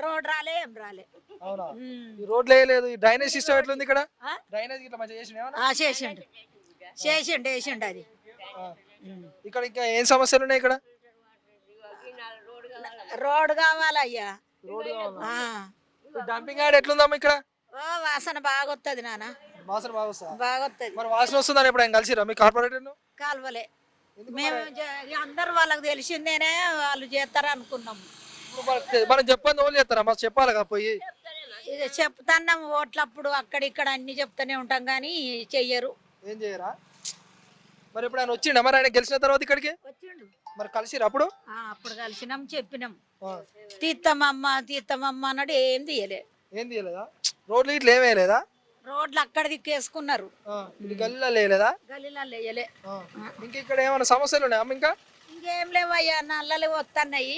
Road రాలే ఏం రాలే. అవునా? ఈ రోడ్లు వేయలేదు. ఈ డ్రైనేజ్ సిస్టమ్ ఎట్లుంది ఇక్కడ? డ్రైనేజ్ ఇట్లా మంచిగా చేసిన చేసిండు వేసిండు అది. ఇక్కడ ఇంకా ఏం సమస్యలు ఉన్నాయి ఇక్కడ? రోడ్ కావాలయ్యా. రోడ్ డంపింగ్ యార్డ్ ఎట్లుందమ్మా ఇక్కడ? వాసన బాగొత్తది నాన్న, వాసన బాగా వస్తుందా? బాగొత్తది. మరి వాసన వస్తుందని ఎప్పుడు ఆయన కలిసిరా మీ కార్పొరేటర్? కాలువలే మేము అందరు వాళ్ళకి తెలిసిందేనే వాళ్ళు చేస్తారు అనుకున్నాము. మనం చెప్పండి వాళ్ళు చేస్తారా? మాకు చెప్పాలి కదా పోయి. ఇక చెప్తున్నాం ఓట్లప్పుడు అక్కడ ఇక్కడ అన్ని చెప్తూనే ఉంటాం కానీ చెయ్యరు. ఏం చేయరా? మరి ఇప్పుడు ఆయన వచ్చిండ? మరి ఆయన గెలిచిన తర్వాత ఇక్కడికి వచ్చిండు. మరి కలిసిరా అప్పుడు? అప్పుడు కలిసినాం, చెప్పినాం తీత్తమమ్మ అన్నాడు. ఏం తీయలే. ఏం తీయలేదా? రోడ్లు ఇట్లా ఏం వేయలేదా? రోడ్లు అక్కడ దిక్కేసుకున్నారు, గల్లీలో వేయలేదా? గల్లీలో వేయలే. ఇంకా ఇక్కడ ఏమైనా సమస్యలు ఉన్నాయా ఇంకా? ఇంకేం లేవయ్యా, నల్లలు వస్తున్నాయి.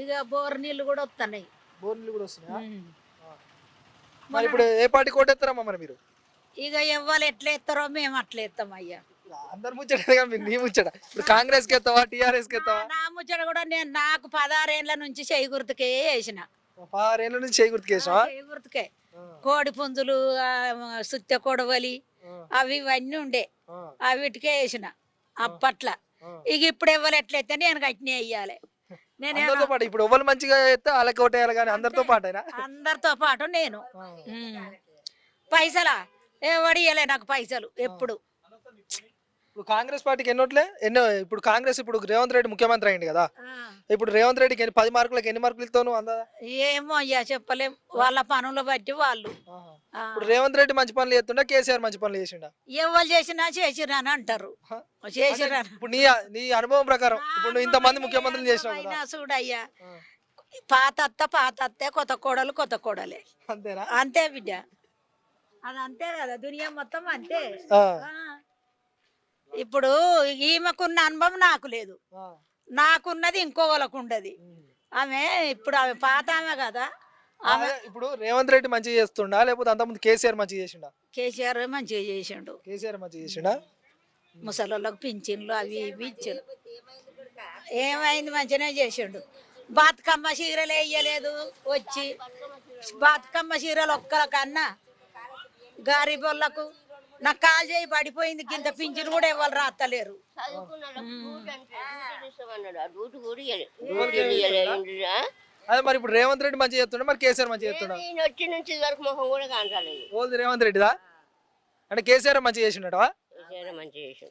ఇక బోర్ నీళ్ళు కూడా వస్తున్నాయి. బోర్ నీళ్ళు కూడా వస్తున్నాయా? మరి ఇప్పుడు ఏ పార్టీ కోటేస్తారమ్మా మరి మీరు? ఇక ఎవ్వరు ఎట్లా ఎత్తారో మేము అట్లా ఎత్తాం అయ్యా. అందరు ముచ్చట నీ ముచ్చట. ఇప్పుడు కాంగ్రెస్ కి ఎత్తావా టీఆర్ఎస్ కి ఎత్తావా? నా ముచ్చట కూడా నాకు 16 ఏళ్ల నుంచి చెయ్యి గుర్తుకే వేసిన. 16 ఏళ్ళ నుంచి చెయ్యి గుర్తుకేసావా? చెయ్యి గుర్తుకే కోడి పుంజులు, సుత్త కొడవలి అవి ఇవన్నీ ఉండే, అవిటికే వేసిన అప్పట్ల. ఇక ఇప్పుడు ఎవరు ఎట్లయితే నేను గట్టినే వేయాలి. ఇప్పుడు ఎవరు మంచిగా ఎత్తే వాళ్ళకి ఓటేయాలి కానీ అందరితో పాటేనా? అందరితో పాటు నేను. పైసలా ఎవడు ఇవ్వలే నాకు పైసలు ఎప్పుడు. ఇప్పుడు కాంగ్రెస్ పార్టీకి ఎన్నో ఇప్పుడు కాంగ్రెస్ ఇప్పుడు రేవంత్ రెడ్డి ముఖ్యమంత్రి అయింది కదా, ఇప్పుడు రేవంత్ రెడ్డికి 10 మార్కులకు ఎన్ని మార్కులు ఇస్తావు నువ్వు? ఏమో అయ్యా చెప్పలేం, వాళ్ళ పనులు బట్టి వాళ్ళు. ఇప్పుడు రేవంత్ రెడ్డి మంచి పనులు చేస్తుండా కేసీఆర్ మంచి పనులు చేసిండా? ఎవరు చేసినా చేసిరా అని అంటారు. చేసిరా ఇప్పుడు నీ అనుభవం ప్రకారం ఇప్పుడు నువ్వు ఇంతమంది ముఖ్యమంత్రులు చేసినావు కదా. చూడయ్యా, పాతత్తే కొత్త కోడలే. అంతేనా? అంతే బిడ్డ, అది అంతే కదా, దునియా మొత్తం అంతే. ఇప్పుడు ఈమెకున్న అనుభవం నాకు లేదు, నాకున్నది ఇంకో వాళ్ళకు ఉండదు. ఆమె ఇప్పుడు ఆమె పాత ఆమె కదా. ఇప్పుడు రేవంత్ రెడ్డి మంచిగా చేస్తుండా లేకపోతే అంతకుముందు కేసీఆర్ మంచిగా చేసిండా? కేసీఆర్ మంచిగా చేసిండు. కేసీఆర్ మంచిగా చేసిండా? ముసలోళ్ళకు పింఛన్లు అవి ఇవి ఇచ్చారు. ఏమైంది, మంచిగానే చేసిండు. బతుకమ్మ చీరలు వేయలేదు వచ్చి, బతుకమ్మ చీరలు ఒక్కరికన్నా గరీబోళ్ళకు. నాకు కాల్ చేయి పడిపోయింది, కింద పింఛను కూడా ఎవరు రాస్తలేరు. అదే మరి ఇప్పుడు రేవంత్ రెడ్డి మంచిగా చేస్తుండ మరి కేసీఆర్ మంచిగా చేస్తుండ? రేవంత్ రెడ్డిదా అంటే కేసీఆర్ మంచిగా చేసిండటవా?